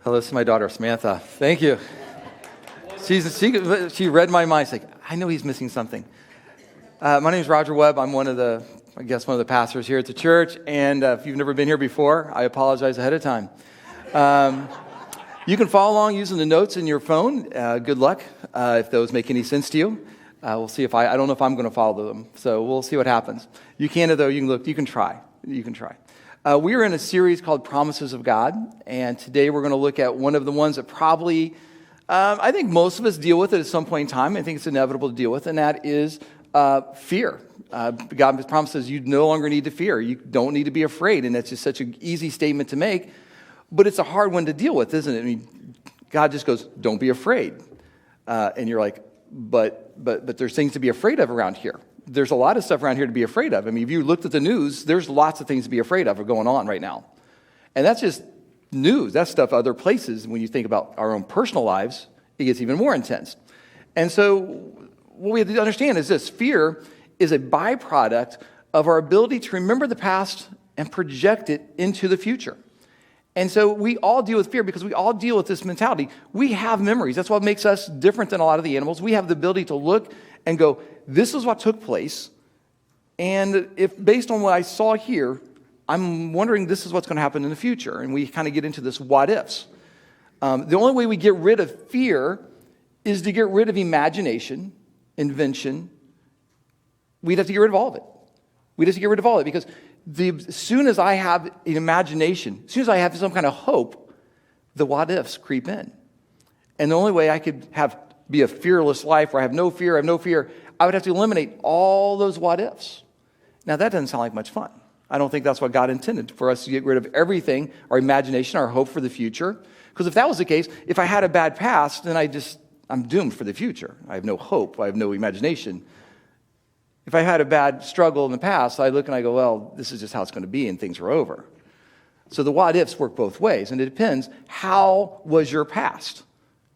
Hello, this is my daughter, Samantha. Thank you. She read my mind. She's like, I know he's missing something. My name is Roger Webb. I'm one of the pastors here at the church. And if you've never been here before, I apologize ahead of time. You can follow along using the notes in your phone. Good luck if those make any sense to you. We'll see if I don't know if I'm going to follow them. So we'll see what happens. You can, though. You can look. You can try. We are in a series called Promises of God, and today we're going to look at one of the ones that probably, I think most of us deal with it at some point in time. I think it's inevitable to deal with, and that is fear. God promises you no longer need to fear. You don't need to be afraid, and that's just such an easy statement to make, but it's a hard one to deal with, isn't it? I mean, God just goes, don't be afraid. And you're like, but there's things to be afraid of around here. There's a lot of stuff around here to be afraid of. I mean, if you looked at the news, there's lots of things to be afraid of are going on right now. And that's just news. That's stuff other places. When you think about our own personal lives, it gets even more intense. And so what we have to understand is this. Fear is a byproduct of our ability to remember the past and project it into the future. And so we all deal with fear because we all deal with this mentality. We have memories. That's what makes us different than a lot of the animals. We have the ability to look and go, this is what took place, and if based on what I saw here, I'm wondering this is what's going to happen in the future, and we kind of get into this what ifs. The only way we get rid of fear is to get rid of imagination, invention. We'd have to get rid of all of it. We'd have to get rid of all of it because as soon as I have an imagination, as soon as I have some kind of hope, the what ifs creep in. And the only way I could be a fearless life where I have no fear, I would have to eliminate all those what ifs. Now, that doesn't sound like much fun. I don't think that's what God intended, for us to get rid of everything, our imagination, our hope for the future. Because if that was the case, if I had a bad past, then I'm doomed for the future. I have no hope. I have no imagination. If I had a bad struggle in the past, I look and I go, well, this is just how it's going to be, and things are over. So the what ifs work both ways, and it depends, how was your past?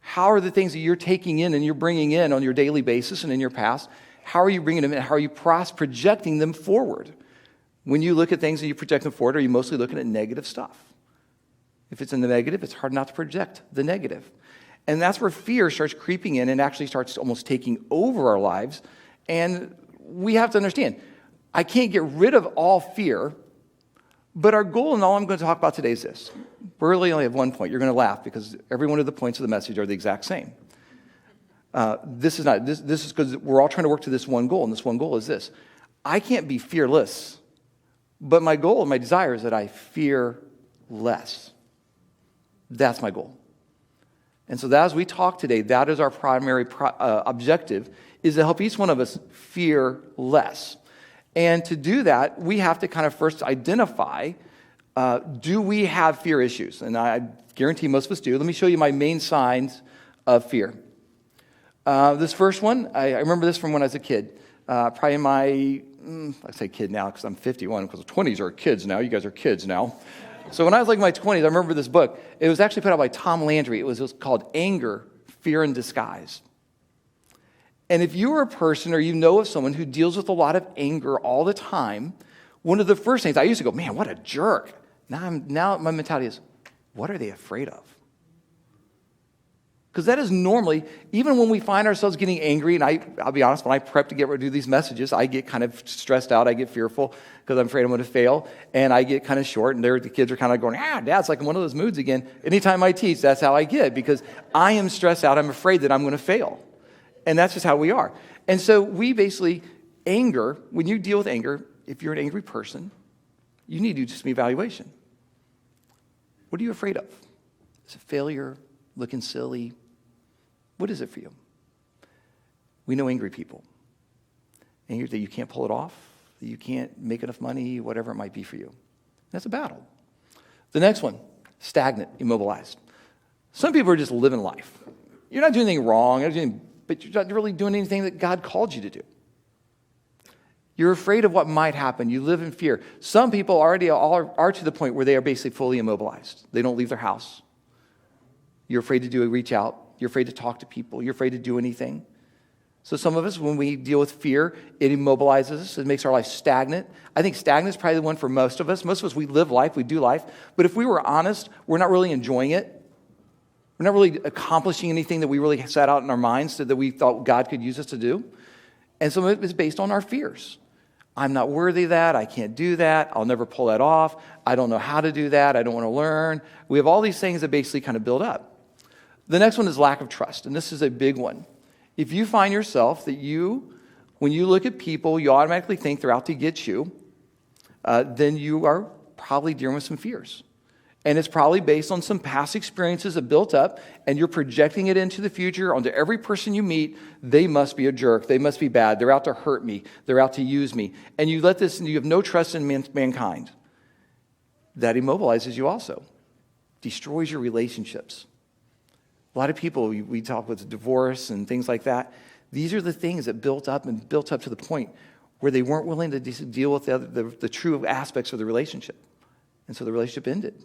How are the things that you're taking in and you're bringing in on your daily basis and in your past, how are you bringing them in? How are you projecting them forward? When you look at things and you project them forward, are you mostly looking at negative stuff? If it's in the negative, it's hard not to project the negative. And that's where fear starts creeping in and actually starts almost taking over our lives. And we have to understand, I can't get rid of all fear, but our goal and all I'm going to talk about today is this. We really only have one point. You're going to laugh because every one of the points of the message are the exact same. This is because we're all trying to work to this one goal, and this one goal is this. I can't be fearless, but my goal and my desire is that I fear less. That's my goal. And so that as we talk today, that is our primary objective, is to help each one of us fear less. And to do that, we have to kind of first identify, do we have fear issues? And I guarantee most of us do. Let me show you my main signs of fear. This first one, I remember this from when I was a kid. Probably in my, I say kid now because I'm 51, because the 20s are kids now. You guys are kids now. So when I was like in my 20s, I remember this book. It was actually put out by Tom Landry. It was called Anger, Fear in Disguise. And if you are a person or you know of someone who deals with a lot of anger all the time, one of the first things, I used to go, man, what a jerk. Now my mentality is, what are they afraid of? Because that is normally, even when we find ourselves getting angry, and I'll be honest, when I prep to get ready to do these messages, I get kind of stressed out, I get fearful because I'm afraid I'm going to fail, and I get kind of short, and the kids are kind of going, Dad's like in one of those moods again. Anytime I teach, that's how I get, because I am stressed out, I'm afraid that I'm going to fail. And that's just how we are. And so we basically, anger, when you deal with anger, if you're an angry person, you need to do some evaluation. What are you afraid of? Is it failure, looking silly? What is it for you? We know angry people. Angry that you can't pull it off, that you can't make enough money, whatever it might be for you. That's a battle. The next one, stagnant, immobilized. Some people are just living life. You're not doing anything wrong, but you're not really doing anything that God called you to do. You're afraid of what might happen. You live in fear. Some people already are to the point where they are basically fully immobilized. They don't leave their house. You're afraid to do a reach out. You're afraid to talk to people. You're afraid to do anything. So some of us, when we deal with fear, it immobilizes us. It makes our life stagnant. I think stagnant is probably the one for most of us. Most of us, we live life, we do life. But if we were honest, we're not really enjoying it. We're not really accomplishing anything that we really set out in our minds that we thought God could use us to do. And some of it is based on our fears. I'm not worthy of that. I can't do that. I'll never pull that off. I don't know how to do that. I don't want to learn. We have all these things that basically kind of build up. The next one is lack of trust, and this is a big one. If you find yourself that when you look at people, you automatically think they're out to get you, then you are probably dealing with some fears. And it's probably based on some past experiences that built up, and you're projecting it into the future onto every person you meet. They must be a jerk. They must be bad. They're out to hurt me. They're out to use me. And you have no trust in mankind. That immobilizes you also. Destroys your relationships. A lot of people, we talk with divorce and things like that. These are the things that built up to the point where they weren't willing to deal with the true aspects of the relationship. And so the relationship ended.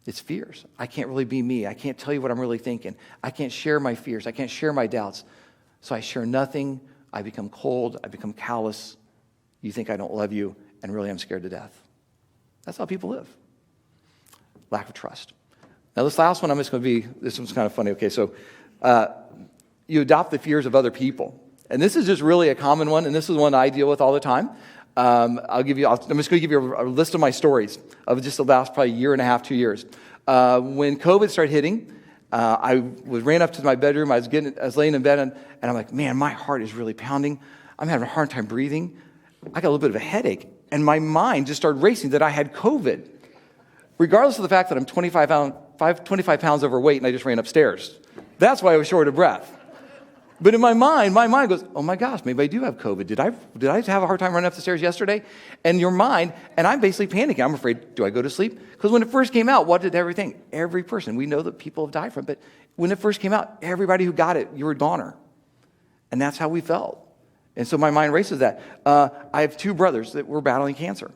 It's fears. I can't really be me. I can't tell you what I'm really thinking. I can't share my fears. I can't share my doubts. So I share nothing. I become cold. I become callous. You think I don't love you, and really I'm scared to death. That's how people live. Lack of trust. Now this last one, this one's kind of funny. Okay, so you adopt the fears of other people. And this is just really a common one, and this is one I deal with all the time. I'm just going to give you a list of my stories of just the last probably year and a half, 2 years. When COVID started hitting, I ran up to my bedroom. I was laying in bed, and I'm like, man, my heart is really pounding. I'm having a hard time breathing. I got a little bit of a headache, and my mind just started racing that I had COVID, regardless of the fact that I'm 25 pounds overweight, and I just ran upstairs. That's why I was short of breath. But in my mind goes, oh my gosh, maybe I do have COVID. Did I have a hard time running up the stairs yesterday? And your mind, and I'm basically panicking. I'm afraid, do I go to sleep? Because when it first came out, what did everything? Every person, we know that people have died from it, but when it first came out, everybody who got it, you were a goner. And that's how we felt. And so my mind races that. I have 2 brothers that were battling cancer.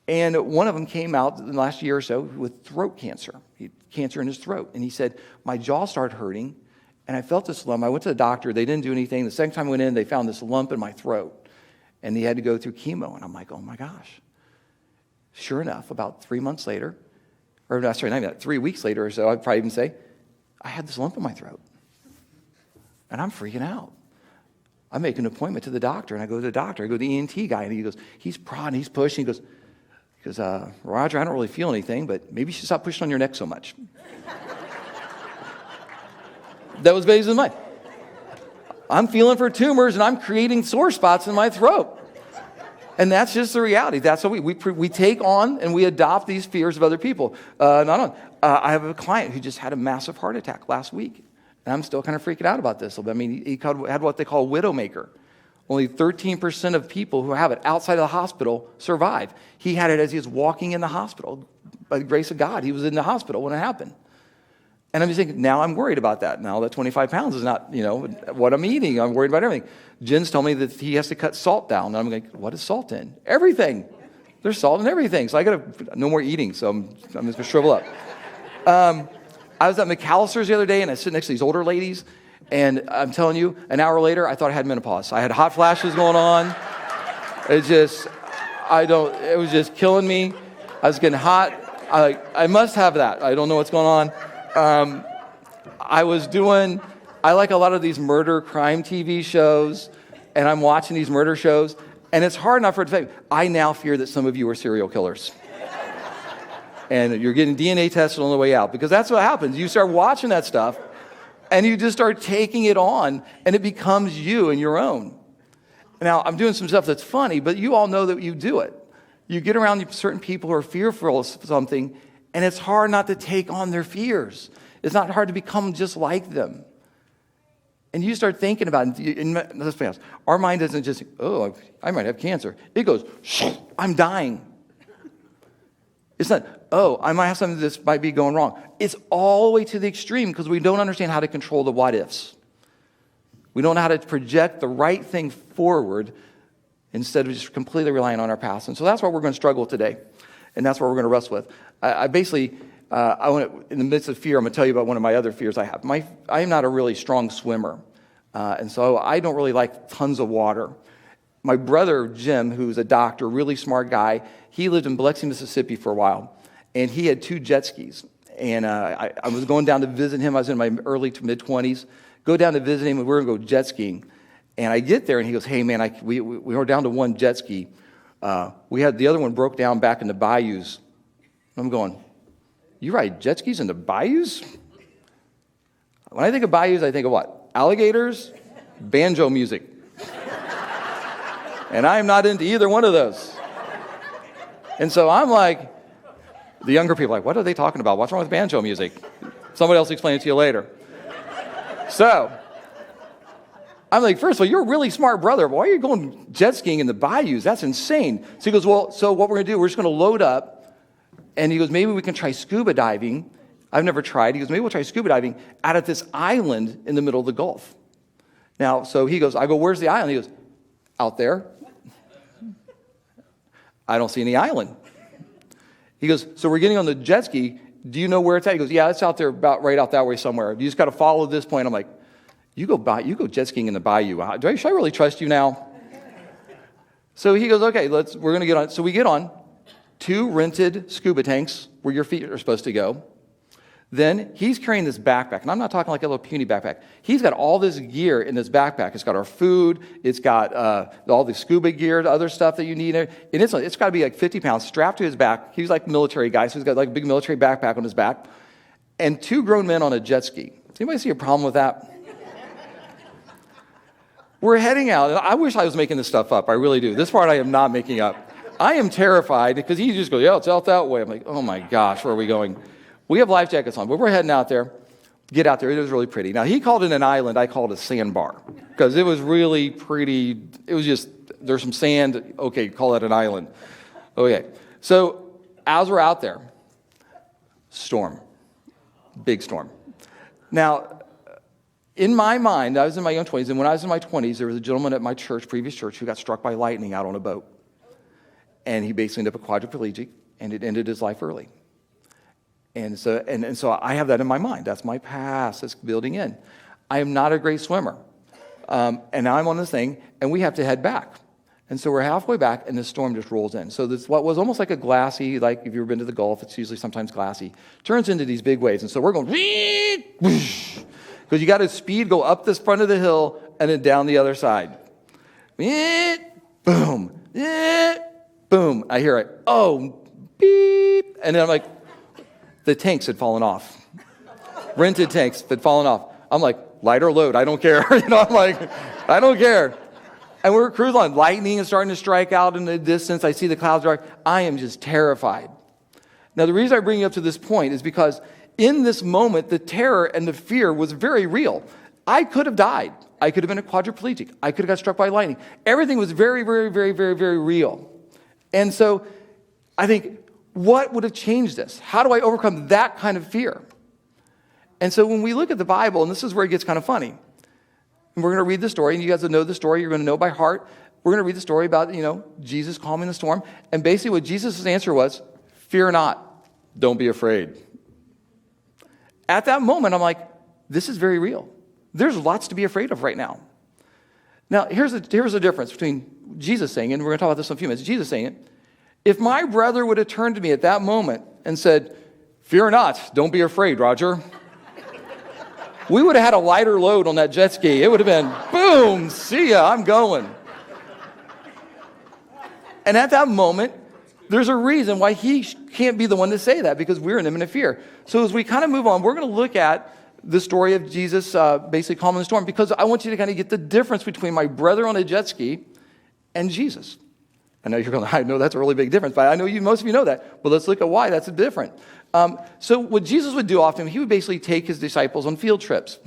And one of them came out in the last year or so with throat cancer. He had cancer in his throat. And he said, my jaw started hurting. And I felt this lump. I went to the doctor. They didn't do anything. The second time I went in, they found this lump in my throat. And he had to go through chemo. And I'm like, oh, my gosh. Sure enough, about 3 months later, or not 3 weeks later or so, I'd probably even say, I had this lump in my throat. And I'm freaking out. I make an appointment to the doctor. And I go to the doctor. I go to the ENT guy. And he goes, he's prodding, he's pushing. He goes, Roger, I don't really feel anything, but maybe you should stop pushing on your neck so much. That was based on mine. I'm feeling for tumors, and I'm creating sore spots in my throat. And that's just the reality. That's how we take on and we adopt these fears of other people. I have a client who just had a massive heart attack last week. And I'm still kind of freaking out about this. I mean, he had what they call widowmaker. Only 13% of people who have it outside of the hospital survive. He had it as he was walking in the hospital. By the grace of God, he was in the hospital when it happened. And I'm just thinking, now I'm worried about that. Now that 25 pounds is not, what I'm eating. I'm worried about everything. Jen's told me that he has to cut salt down. And I'm like, what is salt in? Everything. There's salt in everything. So I got to, no more eating. So I'm just going to shrivel up. I was at McAllister's the other day, and I sit next to these older ladies. And I'm telling you, an hour later, I thought I had menopause. I had hot flashes going on. It was just killing me. I was getting hot. I must have that. I don't know what's going on. I like a lot of these murder crime TV shows, and I'm watching these murder shows, and it's hard enough for it to say, I now fear that some of you are serial killers. And you're getting DNA tested on the way out, because that's what happens. You start watching that stuff, and you just start taking it on, and it becomes you and your own. Now, I'm doing some stuff that's funny, but you all know that you do it. You get around certain people who are fearful of something, and it's hard not to take on their fears. It's not hard to become just like them. And you start thinking about it. Let's be honest. Our mind doesn't just, oh, I might have cancer. It goes, I'm dying. It's not, oh, I might have something that might be going wrong. It's all the way to the extreme because we don't understand how to control the what-ifs. We don't know how to project the right thing forward instead of just completely relying on our past. And so that's what we're going to struggle with today. And that's what we're going to wrestle with. I want to, in the midst of fear, I'm going to tell you about one of my other fears I have. I am not a really strong swimmer. And so I don't really like tons of water. My brother, Jim, who's a doctor, really smart guy, he lived in Biloxi, Mississippi for a while. And he had 2 jet skis. And I was going down to visit him. I was in my early to mid-20s. Go down to visit him, and we were going to go jet skiing. And I get there, and he goes, hey, man, we were down to one jet ski. We had the other one broke down back in the bayous. I'm going, you ride jet skis in the bayous? When I think of bayous, I think of what? Alligators, banjo music. And I'm not into either one of those. And so I'm like, the younger people are like, what are they talking about? What's wrong with banjo music? Somebody else explain it to you later. So I'm like, first of all, you're a really smart brother. Why are you going jet skiing in the bayous? That's insane. So he goes, well, so what we're going to do, we're just going to load up. And he goes, maybe we can try scuba diving. I've never tried. He goes, maybe we'll try scuba diving out at this island in the middle of the Gulf. Now, so he goes, I go, where's the island? He goes, out there. I don't see any island. He goes, so we're getting on the jet ski. Do you know where it's at? He goes, yeah, it's out there about right out that way somewhere. You just got to follow this point. I'm like, you go jet skiing in the bayou. Should I really trust you now? So he goes, okay, we're going to get on. So we get on 2 rented scuba tanks where your feet are supposed to go. Then he's carrying this backpack, and I'm not talking like a little puny backpack. He's got all this gear in this backpack. It's got our food. It's got all the scuba gear, the other stuff that you need. And it's got to be like 50 pounds strapped to his back. He's like a military guy, so he's got like a big military backpack on his back. And 2 grown men on a jet ski. Does anybody see a problem with that? We're heading out, and I wish I was making this stuff up. I really do. This part I am not making up. I am terrified because he just goes, yeah, it's out that way. I'm like, oh my gosh, where are we going? We have life jackets on, but we're heading out there. Get out there. It was really pretty. Now, he called it an island. I called it a sandbar because it was really pretty. It was just, there's some sand. Okay, call that an island. Okay. So as we're out there, storm. Big storm. Now, in my mind, I was in my young 20s, and when I was in my 20s, there was a gentleman at my church, previous church, who got struck by lightning out on a boat. And he basically ended up a quadriplegic, and it ended his life early. And so I have that in my mind. That's my past. That's building in. I am not a great swimmer. And now I'm on this thing, and we have to head back. And so we're halfway back, and the storm just rolls in. So this what was almost like a glassy, like if you've ever been to the Gulf, it's usually sometimes glassy, turns into these big waves. And so we're going, because you got to speed, go up this front of the hill, and then down the other side. Boom. Boom. I hear it. Oh, beep. And then I'm like, the tanks had fallen off. Rented tanks had fallen off. I'm like, light or load, I don't care. I'm like, I don't care. And we're cruising on. Lightning is starting to strike out in the distance. I see the clouds dark. I am just terrified. Now, the reason I bring you up to this point is because in this moment, the terror and the fear was very real. I could have died. I could have been a quadriplegic. I could have got struck by lightning. Everything was very, very, very, very, very real. And so I think, what would have changed this? How do I overcome that kind of fear? And so when we look at the Bible, and this is where it gets kind of funny, and we're going to read the story, and you guys will know the story, you're going to know by heart. We're going to read the story about, Jesus calming the storm. And basically what Jesus' answer was, fear not, don't be afraid. At that moment, I'm like, this is very real. There's lots to be afraid of right now. Now, here's the difference between Jesus saying it, and we're going to talk about this in a few minutes, Jesus saying it. If my brother would have turned to me at that moment and said, fear not, don't be afraid, Roger, we would have had a lighter load on that jet ski. It would have been, boom, see ya, I'm going. And at that moment, there's a reason why he can't be the one to say that, because we're in imminent fear. So as we kind of move on, we're going to look at the story of Jesus basically calming the storm, because I want you to kind of get the difference between my brother on a jet ski and Jesus. I know you're going, I know that's a really big difference, but I know most of you know that. But let's look at why that's different. So what Jesus would do often, he would basically take his disciples on field trips.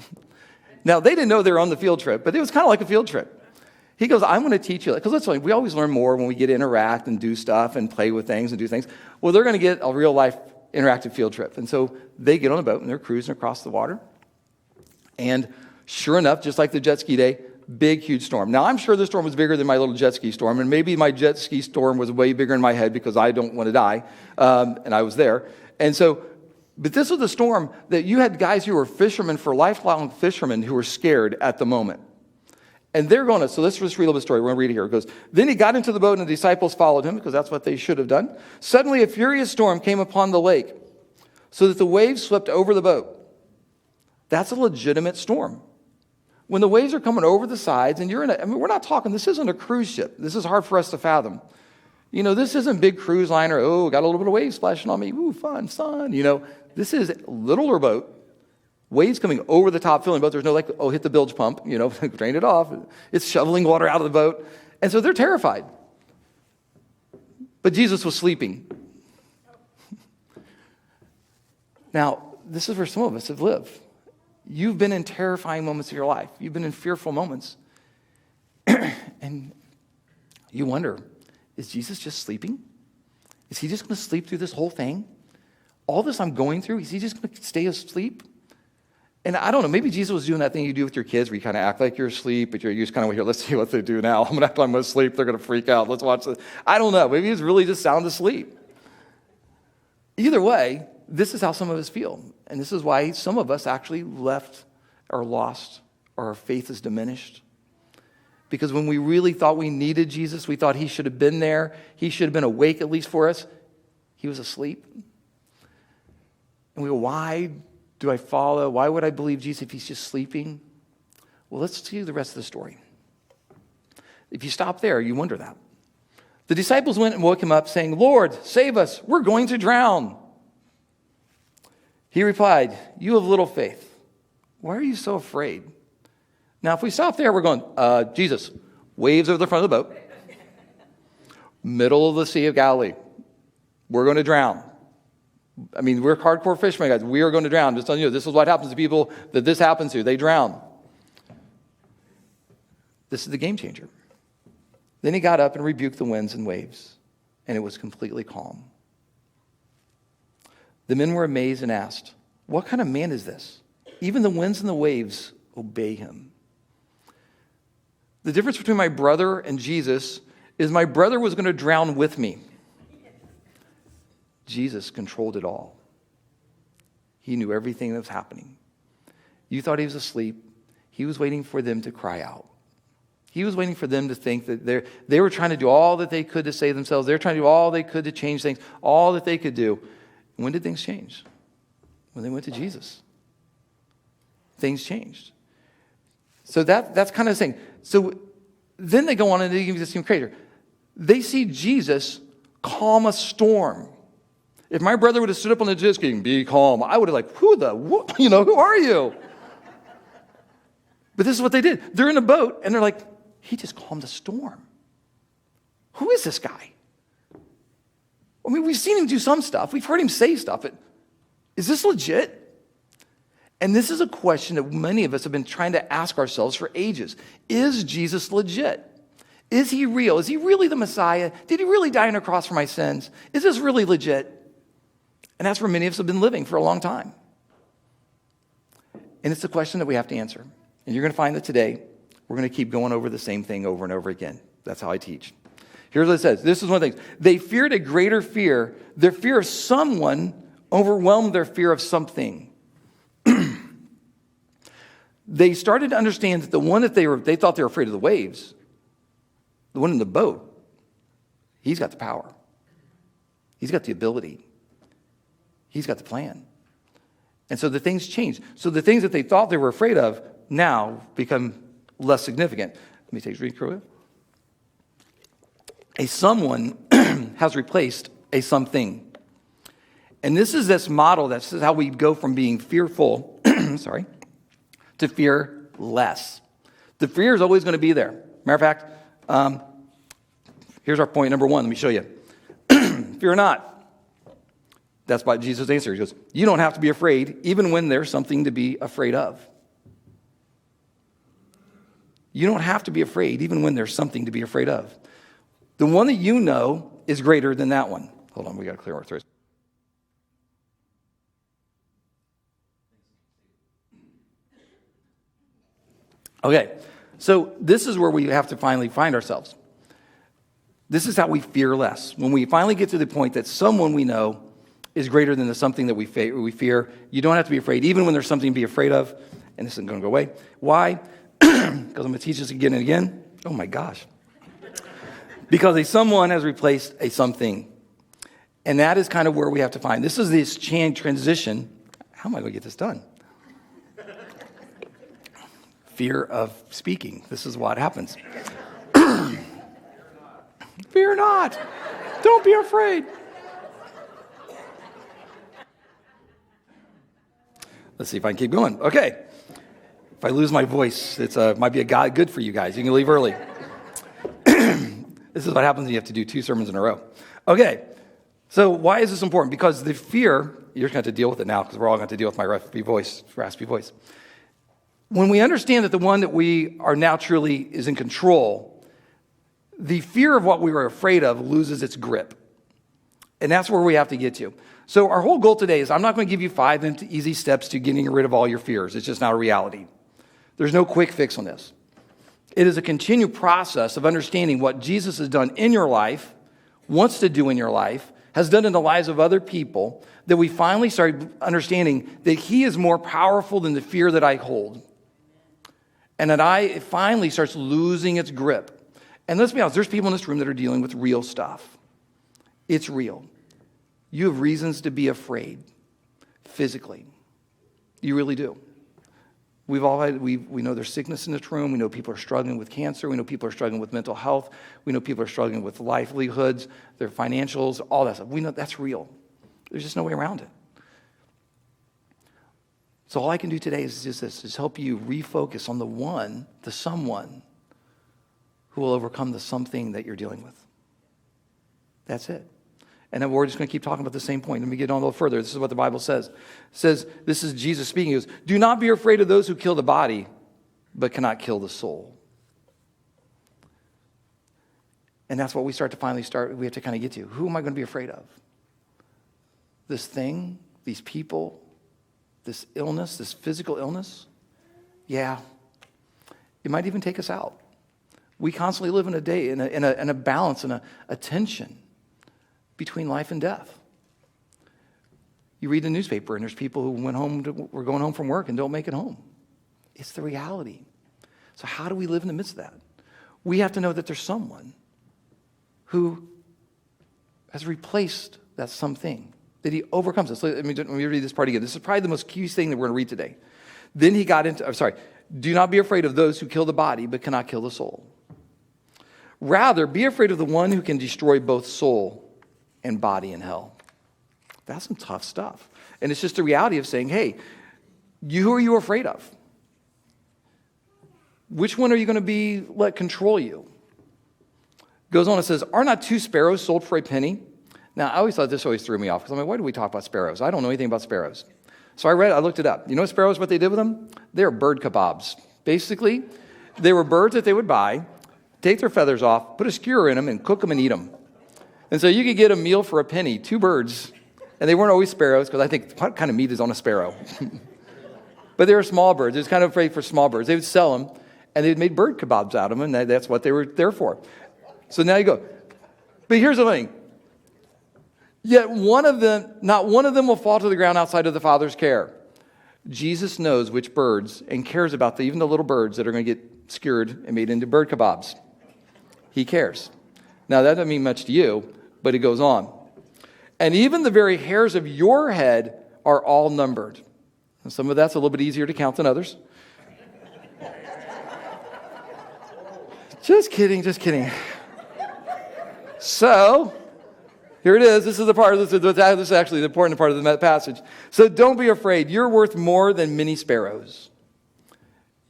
Now, they didn't know they were on the field trip, but it was kind of like a field trip. He goes, I'm going to teach you, because let's say we always learn more when we get to interact and do stuff and play with things and do things. Well, they're going to get a real life interactive field trip. And so they get on a boat and they're cruising across the water. And sure enough, just like the jet ski day, big, huge storm. Now, I'm sure the storm was bigger than my little jet ski storm, and maybe my jet ski storm was way bigger in my head because I don't want to die, and I was there. And so, but this was the storm that you had guys who were fishermen, for lifelong fishermen, who were scared at the moment. And they're going to, so let's just read a little story. We're going to read it here. It goes, then he got into the boat, and the disciples followed him, because that's what they should have done. Suddenly, a furious storm came upon the lake, so that the waves swept over the boat. That's a legitimate storm. When the waves are coming over the sides and you're we're not talking, this isn't a cruise ship. This is hard for us to fathom. This isn't big cruise liner. Oh, got a little bit of waves splashing on me. Ooh, fun, sun. This is a littler boat. Waves coming over the top, filling the boat. There's no hit the bilge pump, drain it off. It's shoveling water out of the boat. And so they're terrified. But Jesus was sleeping. Now, this is where some of us have lived. You've been in terrifying moments of your life. You've been in fearful moments. And you wonder, is Jesus just sleeping? Is he just going to sleep through this whole thing? All this I'm going through, is he just going to stay asleep? And I don't know, maybe Jesus was doing that thing you do with your kids where you kind of act like you're asleep, but you just kind of, here, let's see what they do now. I'm going to act like I'm going to sleep. They're going to freak out. Let's watch this. I don't know. Maybe he's really just sound asleep. Either way, this is how some of us feel. And this is why some of us actually left or lost, or our faith is diminished. Because when we really thought we needed Jesus, we thought he should have been there. He should have been awake at least for us. He was asleep. And we go, why do I follow? Why would I believe Jesus if he's just sleeping? Well, let's see the rest of the story. If you stop there, you wonder that. The disciples went and woke him up saying, Lord, save us. We're going to drown. He replied, you have little faith. Why are you so afraid? Now, if we stop there, we're going, Jesus, waves over the front of the boat, middle of the Sea of Galilee. We're going to drown. I mean, we're hardcore fishermen, guys. We are going to drown. Just telling you, this is what happens to people that this happens to. They drown. This is the game changer. Then he got up and rebuked the winds and waves, and it was completely calm. The men were amazed and asked, what kind of man is this? Even the winds and the waves obey him. The difference between my brother and Jesus is my brother was going to drown with me. Jesus controlled it all. He knew everything that was happening. You thought he was asleep. He was waiting for them to cry out. He was waiting for them to think that they were trying to do all that they could to save themselves. They were trying to do all they could to change things, all that they could do. When did things change? When they went to Jesus. Things changed. So that's kind of the thing. So then they go on and they give this even crazier. They see Jesus calm a storm. If my brother would have stood up on the jet ski and be calm, I would have who are you? But this is what they did. They're in a boat and they're like, he just calmed a storm. Who is this guy? I mean, we've seen him do some stuff. We've heard him say stuff. But is this legit? And this is a question that many of us have been trying to ask ourselves for ages. Is Jesus legit? Is he real? Is he really the Messiah? Did he really die on a cross for my sins? Is this really legit? And that's where many of us have been living for a long time. And it's a question that we have to answer. And you're going to find that today we're going to keep going over the same thing over and over again. That's how I teach. Here's what it says. This is one of the things. They feared a greater fear. Their fear of someone overwhelmed their fear of something. They started to understand that the one that they thought they were afraid of the waves, the one in the boat, he's got the power. He's got the ability. He's got the plan. And so the things changed. So the things that they thought they were afraid of now become less significant. Let me take a drink real quick. A someone has replaced a something. And this is this model. This is how we go from being fearful, to fear less. The fear is always going to be there. Matter of fact, here's our point number one. Let me show you. Fear not. That's why Jesus answered. He goes, you don't have to be afraid, even when there's something to be afraid of. You don't have to be afraid, even when there's something to be afraid of. The one that you know is greater than that one. Hold on, we got to clear our throats. Okay, so this is where we have to finally find ourselves. This is how we fear less. When we finally get to the point that someone we know is greater than the something that we fear, you don't have to be afraid, even when there's something to be afraid of, and this isn't going to go away. Why? Because I'm going to teach this again and again. Oh my gosh. Because a someone has replaced a something. And that is kind of where we have to find. This is this transition. How am I going to get this done? Fear of speaking. This is what happens. Fear not. Don't be afraid. Let's see if I can keep going. Okay. If I lose my voice, it might be good for you guys. You can leave early. This is what happens when you have to do 2 sermons in a row. Okay. So why is this important? Because the fear, you're going to have to deal with it now because we're all going to have to deal with my raspy voice. When we understand that the one that we are now truly is in control, the fear of what we were afraid of loses its grip. And that's where we have to get to. So our whole goal today is I'm not going to give you 5 easy steps to getting rid of all your fears. It's just not a reality. There's no quick fix on this. It is a continued process of understanding what Jesus has done in your life, wants to do in your life, has done in the lives of other people, that we finally start understanding that he is more powerful than the fear that I hold. And that it finally starts losing its grip. And let's be honest, there's people in this room that are dealing with real stuff. It's real. You have reasons to be afraid physically. You really do. We know there's sickness in this room. We know people are struggling with cancer. We know people are struggling with mental health. We know people are struggling with livelihoods, their financials, all that stuff. We know that's real. There's just no way around it. So all I can do today is just this, is help you refocus on the someone who will overcome the something that you're dealing with. That's it. And then we're just going to keep talking about the same point. Let me get on a little further. This is what the Bible says. It says, this is Jesus speaking. He goes, do not be afraid of those who kill the body, but cannot kill the soul. And that's what we we have to kind of get to. Who am I going to be afraid of? This thing, these people, this illness, this physical illness? Yeah. It might even take us out. We constantly live in a day, in a balance, in a tension between life and death. You read the newspaper, and there's people who were going home from work and don't make it home. It's the reality. So how do we live in the midst of that? We have to know that there's someone who has replaced that something, that he overcomes this. Let me read this part again. This is probably the most key thing that we're going to read today. Then he got into, do not be afraid of those who kill the body but cannot kill the soul. Rather, be afraid of the one who can destroy both soul and body in hell. That's some tough stuff. And it's just the reality of saying, hey, who are you afraid of? Which one are you going to let control you? Goes on and says, are not 2 sparrows sold for a penny? Now, I always thought this always threw me off, because I'm like, why do we talk about sparrows? I don't know anything about sparrows. So I looked it up. You know sparrows, what they did with them? They were bird kebabs. Basically, they were birds that they would buy, take their feathers off, put a skewer in them, and cook them and eat them. And so you could get a meal for a penny, 2 birds, and they weren't always sparrows, because I think, what kind of meat is on a sparrow? But they were small birds. It was kind of afraid for small birds. They would sell them, and they'd made bird kebabs out of them, and that's what they were there for. So now you go. But here's the thing. Yet not one of them will fall to the ground outside of the Father's care. Jesus knows which birds and cares about even the little birds that are going to get skewered and made into bird kebabs. He cares. Now, that doesn't mean much to you, but it goes on. And even the very hairs of your head are all numbered. And some of that's a little bit easier to count than others. Just kidding. So, here it is. This is the part. This is actually the important part of the passage. So don't be afraid. You're worth more than many sparrows.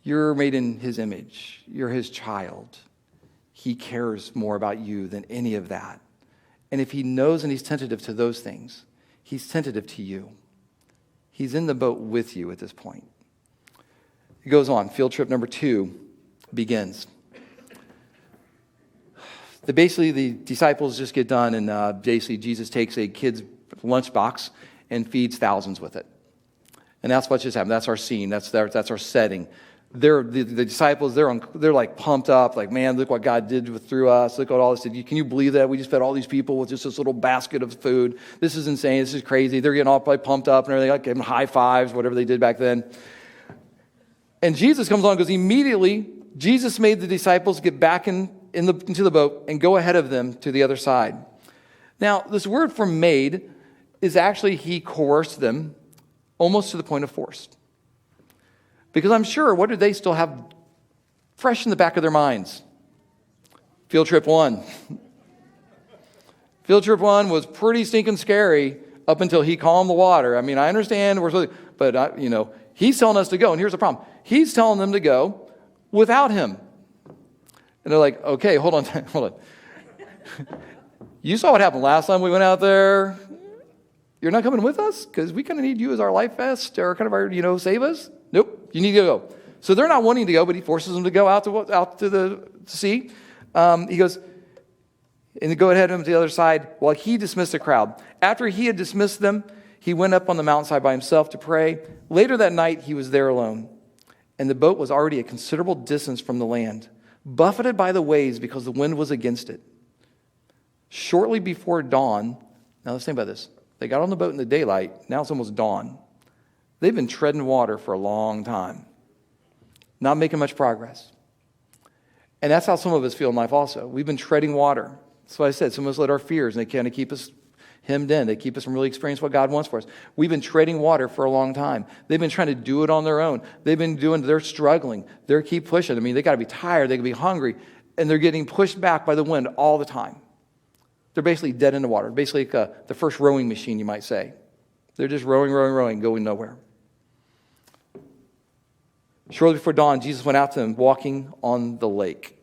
You're made in his image. You're his child. He cares more about you than any of that. And if he knows and he's tentative to those things, he's tentative to you. He's in the boat with you at this point. It goes on. Field trip number 2 begins. Basically, the disciples just get done, and basically Jesus takes a kid's lunchbox and feeds thousands with it. And that's what just happened. That's our scene. That's our setting. The disciples, they're like pumped up, like, man, look what God did through us. Look at all this. Can you believe that? We just fed all these people with just this little basket of food. This is insane. This is crazy. They're getting all probably pumped up and everything, like giving high fives, whatever they did back then. And Jesus comes along and goes, immediately, Jesus made the disciples get back into the boat and go ahead of them to the other side. Now, this word for made is actually he coerced them almost to the point of force. Because I'm sure, what did they still have fresh in the back of their minds? Field trip 1. Field trip 1 was pretty stinking scary up until he calmed the water. I mean, I understand, but he's telling us to go. And here's the problem. He's telling them to go without him. And they're like, okay, hold on. You saw what happened last time we went out there. You're not coming with us? Because we kind of need you as our life vest or kind of our, save us. Nope, you need to go. So they're not wanting to go, but he forces them to go out to the sea. He goes, and to go ahead of him to the other side while he dismissed the crowd. After he had dismissed them, he went up on the mountainside by himself to pray. Later that night, he was there alone. And the boat was already a considerable distance from the land, buffeted by the waves because the wind was against it. Shortly before dawn, now let's think about this. They got on the boat in the daylight. Now it's almost dawn. They've been treading water for a long time, not making much progress. And that's how some of us feel in life also. We've been treading water. That's why I said some of us let our fears, and they kind of keep us hemmed in. They keep us from really experiencing what God wants for us. We've been treading water for a long time. They've been trying to do it on their own. They're struggling. They keep pushing. I mean, they got to be tired. They can be hungry. And they're getting pushed back by the wind all the time. They're basically dead in the water. Basically like the first rowing machine, you might say. They're just rowing, going nowhere. Shortly before dawn, Jesus went out to them walking on the lake.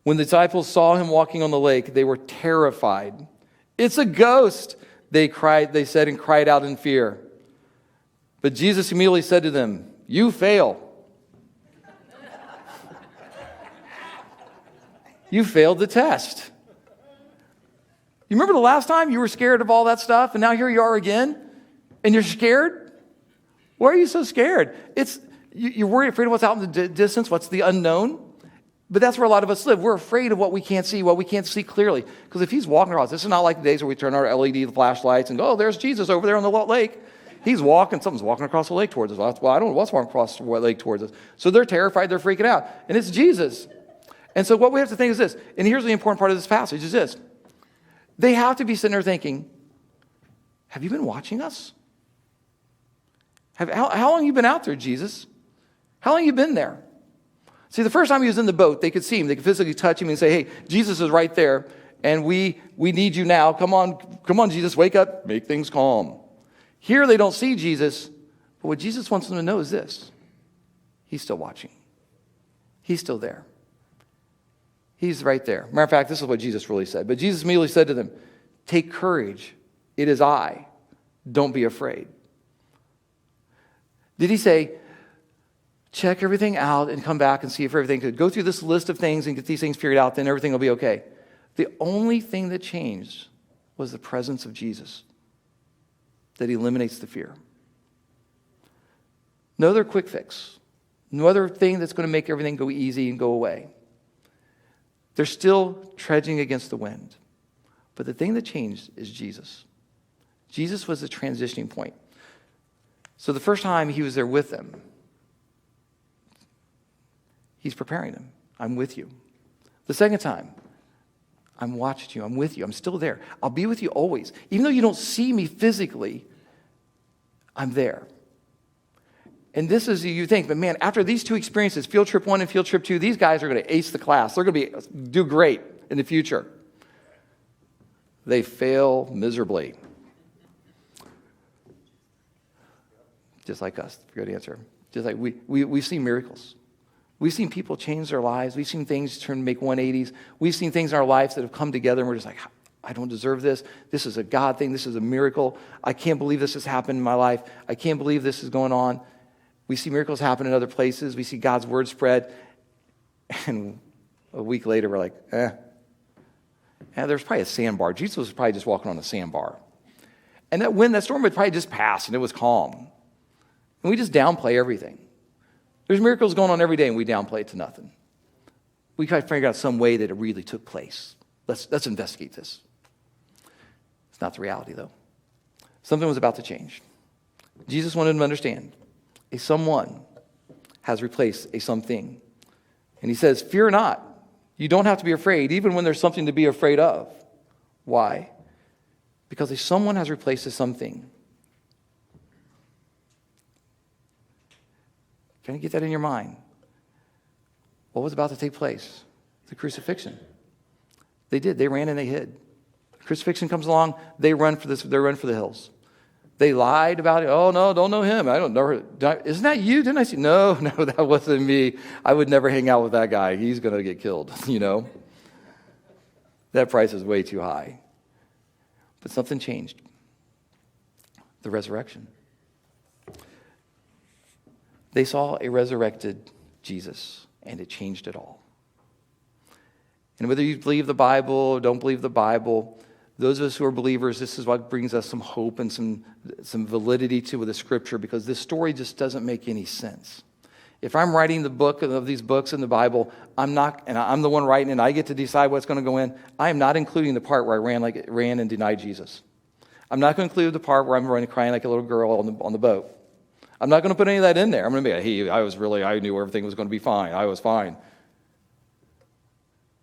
When the disciples saw him walking on the lake, they were terrified. It's a ghost, they said, and cried out in fear. But Jesus immediately said to them, you fail. You failed the test. You remember the last time you were scared of all that stuff, and now here you are again, and you're scared? Why are you so scared? You're worried, afraid of what's out in the distance, what's the unknown. But that's where a lot of us live. We're afraid of what we can't see clearly. Because if he's walking across, this is not like the days where we turn our LED flashlights and go, oh, there's Jesus over there on the lake. He's walking, something's walking across the lake towards us. Well, I don't know what's walking across the lake towards us. So they're terrified, they're freaking out. And it's Jesus. And so what we have to think is this, and here's the important part of this passage is this. They have to be sitting there thinking, have you been watching us? How long have you been out there, Jesus? How long have you been there? See, the first time he was in the boat, they could see him. They could physically touch him and say, hey, Jesus is right there, and we need you now. Come on, Jesus, wake up, make things calm. Here they don't see Jesus, but what Jesus wants them to know is this. He's still watching. He's still there. He's right there. Matter of fact, this is what Jesus really said. But Jesus immediately said to them, take courage. It is I. Don't be afraid. Did he say, check everything out and come back and see if everything could go through this list of things and get these things figured out, then everything will be okay? The only thing that changed was the presence of Jesus, that eliminates the fear. No other quick fix. No other thing that's going to make everything go easy and go away. They're still trudging against the wind. But the thing that changed is Jesus. Jesus was the transitioning point. So the first time he was there with them, he's preparing them. I'm with you. The second time, I'm watching you. I'm with you. I'm still there. I'll be with you always. Even though you don't see me physically, I'm there. And this is, you think, but man, after these two experiences, field trip 1 and field trip 2, these guys are going to ace the class. They're going to do great in the future. They fail miserably. Just like us, good answer. Just like we've seen miracles. We've seen people change their lives. We've seen things make 180s. We've seen things in our lives that have come together and we're just like, I don't deserve this. This is a God thing. This is a miracle. I can't believe this has happened in my life. I can't believe this is going on. We see miracles happen in other places. We see God's word spread. And a week later, we're like, there's probably a sandbar. Jesus was probably just walking on a sandbar. And that storm would probably just pass and it was calm. And we just downplay everything. There's miracles going on every day and we downplay it to nothing. We try to figure out some way that it really took place. Let's investigate this. It's not the reality, though. Something was about to change. Jesus wanted them to understand a someone has replaced a something. And he says, fear not. You don't have to be afraid, even when there's something to be afraid of. Why? Because someone has replaced something. Can you get that in your mind? What was about to take place? The crucifixion. They did. They ran and they hid. The crucifixion comes along. They run for this. They run for the hills. They lied about it. Oh, no, don't know him. I don't know her. Isn't that you? Didn't I see? No, that wasn't me. I would never hang out with that guy. He's going to get killed, That price is way too high. But something changed. The resurrection. They saw a resurrected Jesus, and it changed it all. And whether you believe the Bible or don't believe the Bible, those of us who are believers, this is what brings us some hope and some validity to the Scripture, because this story just doesn't make any sense. If I'm writing the book of these books in the Bible, I'm the one writing, and I get to decide what's going to go in. I am not including the part where I ran and denied Jesus. I'm not going to include the part where I'm running crying like a little girl on the boat. I'm not going to put any of that in there. I'm going to be like, hey, I knew everything was going to be fine. I was fine.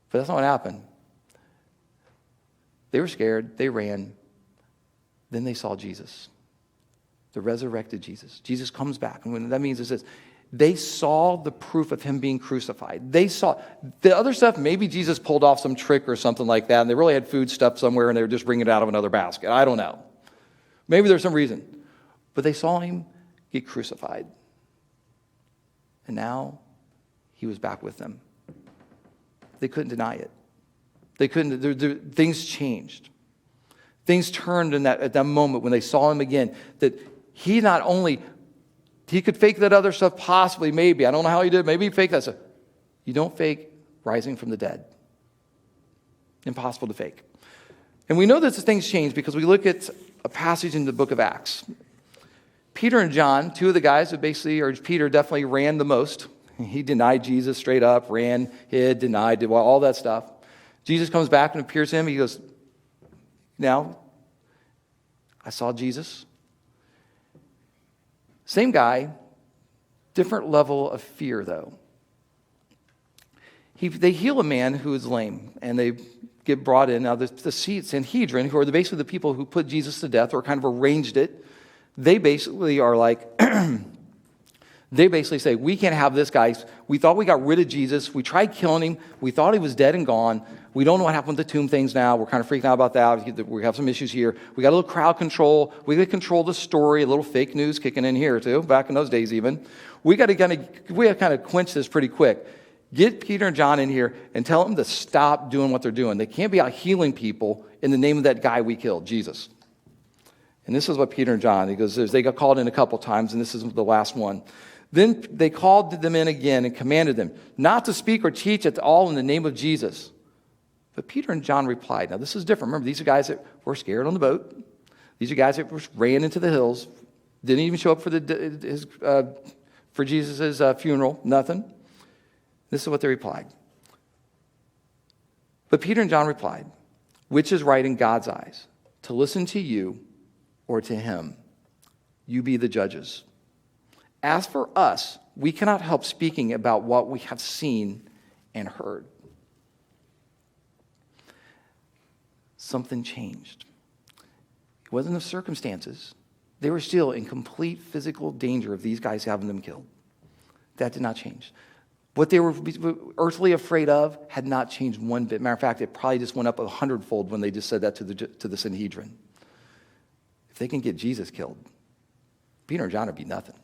But that's not what happened. They were scared. They ran. Then they saw Jesus, the resurrected Jesus. Jesus comes back. And what that means is this. They saw the proof of him being crucified. They saw the other stuff. Maybe Jesus pulled off some trick or something like that, and they really had food stuffed somewhere, and they were just bringing it out of another basket. I don't know. Maybe there's some reason. But they saw him get crucified. And now he was back with them. They couldn't deny it. They couldn't. Things changed. Things turned at that moment when they saw him again. That he not only, he could fake that other stuff possibly, maybe. I don't know how he did. Maybe he faked that stuff. You don't fake rising from the dead. Impossible to fake. And we know that things changed because we look at a passage in the book of Acts. Peter and John, two of the guys that Peter definitely ran the most. He denied Jesus straight up, ran, hid, denied, did all that stuff. Jesus comes back and appears to him. He goes, now, I saw Jesus. Same guy, different level of fear, though. They heal a man who is lame, and they get brought in. Now, the Sanhedrin, who are basically the people who put Jesus to death or kind of arranged it, they basically are like, they basically say, we can't have this guy. We thought we got rid of Jesus. We tried killing him. We thought he was dead and gone. We don't know what happened with the tomb things now. We're kind of freaking out about that. We have some issues here. We got a little crowd control. We got to control the story. A little fake news kicking in here, too, back in those days even. We got to kind of quench this pretty quick. Get Peter and John in here and tell them to stop doing what they're doing. They can't be out healing people in the name of that guy we killed, Jesus. And this is what Peter and John, he goes, they got called in a couple times, and this is the last one. Then they called them in again and commanded them not to speak or teach at all in the name of Jesus. But Peter and John replied. Now, this is different. Remember, these are guys that were scared on the boat. These are guys that ran into the hills, didn't even show up for Jesus' funeral, nothing. This is what they replied. But Peter and John replied, which is right in God's eyes, to listen to you or to him? You be the judges. As for us, we cannot help speaking about what we have seen and heard. Something changed. It wasn't the circumstances. They were still in complete physical danger of these guys having them killed. That did not change. What they were earthly afraid of had not changed one bit. Matter of fact, it probably just went up 100-fold when they just said that to the Sanhedrin. If they can get Jesus killed, Peter and John would be nothing.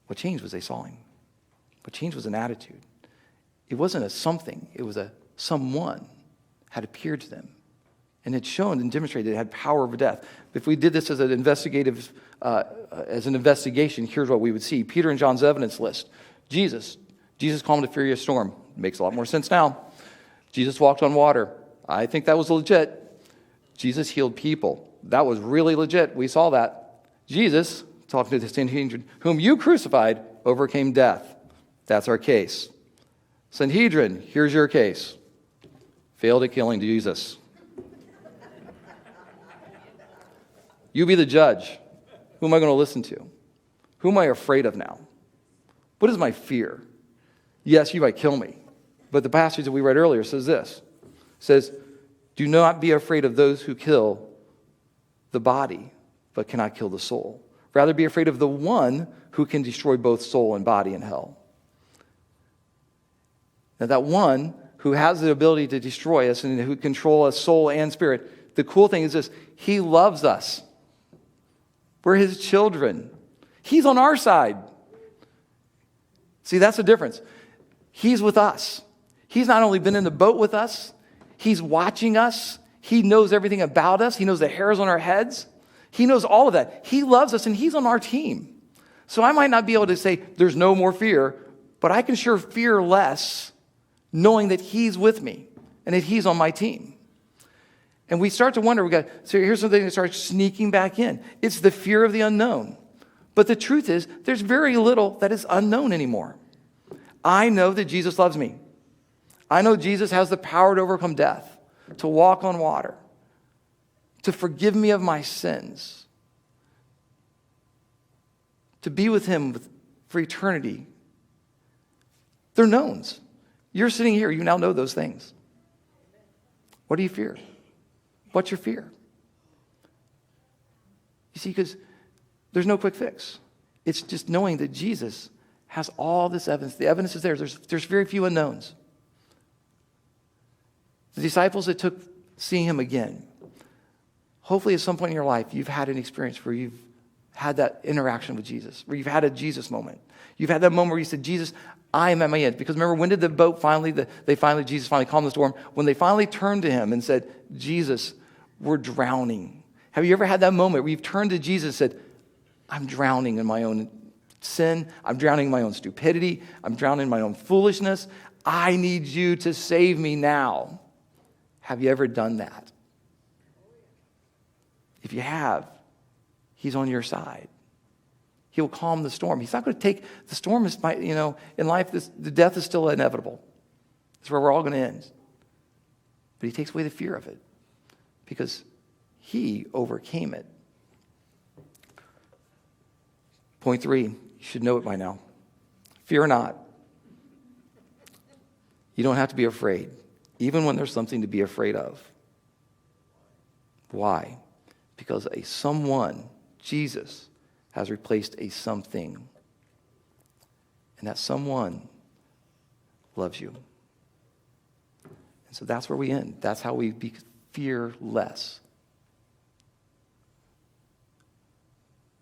What changed was they saw him. What changed was an attitude. It wasn't a something. It was a someone had appeared to them and had shown and demonstrated it had power over death. If we did this as an investigation, here's what we would see. Peter and John's evidence list. Jesus calmed a furious storm. Makes a lot more sense now. Jesus walked on water. I think that was legit. Jesus healed people. That was really legit. We saw that. Jesus, talking to the Sanhedrin, whom you crucified, overcame death. That's our case. Sanhedrin, here's your case. Failed at killing Jesus. You be the judge. Who am I going to listen to? Who am I afraid of now? What is my fear? Yes, you might kill me. But the passage that we read earlier says this. says, do not be afraid of those who kill the body, but cannot kill the soul. Rather be afraid of the one who can destroy both soul and body in hell. Now that one who has the ability to destroy us and who control us soul and spirit, the cool thing is this, he loves us. We're his children. He's on our side. See, that's the difference. He's with us. He's not only been in the boat with us, he's watching us. He knows everything about us. He knows the hairs on our heads. He knows all of that. He loves us, and he's on our team. So I might not be able to say there's no more fear, but I can sure fear less knowing that he's with me and that he's on my team. And we start to wonder, so here's something that starts sneaking back in. It's the fear of the unknown. But the truth is, there's very little that is unknown anymore. I know that Jesus loves me. I know Jesus has the power to overcome death, to walk on water, to forgive me of my sins, to be with him for eternity. They're knowns. You're sitting here, you now know those things. What do you fear? What's your fear? You see, because there's no quick fix. It's just knowing that Jesus has all this evidence. The evidence is there. There's very few unknowns. The disciples that took seeing him again, hopefully at some point in your life, you've had an experience where you've had that interaction with Jesus, where you've had a Jesus moment. You've had that moment where you said, Jesus, I am at my end. Because remember, when did the boat Jesus finally calmed the storm? When they finally turned to him and said, Jesus, we're drowning. Have you ever had that moment where you've turned to Jesus and said, I'm drowning in my own sin. I'm drowning in my own stupidity. I'm drowning in my own foolishness. I need you to save me now. Have you ever done that? If you have, he's on your side. He'll calm the storm. He's not going to take the storm. In life, the death is still inevitable. It's where we're all going to end. But he takes away the fear of it because he overcame it. Point 3, you should know it by now. Fear not. You don't have to be afraid, even when there's something to be afraid of. Why? Because a someone, Jesus, has replaced a something. And that someone loves you. And so that's where we end. That's how we fear less.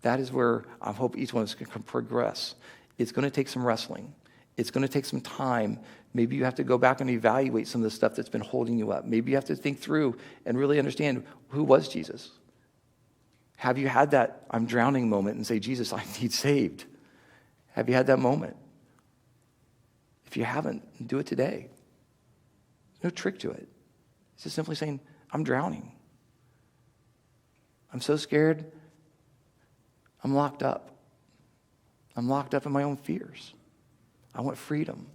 That is where I hope each one of us can progress. It's going to take some wrestling. It's going to take some time. Maybe you have to go back and evaluate some of the stuff that's been holding you up. Maybe you have to think through and really understand, who was Jesus? Have you had that I'm drowning moment and say, Jesus, I need saved? Have you had that moment? If you haven't, do it today. There's no trick to it. It's just simply saying, I'm drowning. I'm so scared. I'm locked up. I'm locked up in my own fears. I want freedom.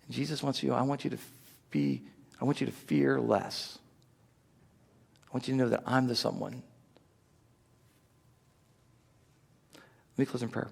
And Jesus wants you, I want you to fear less. I want you to know that I'm the someone. Let me close in prayer.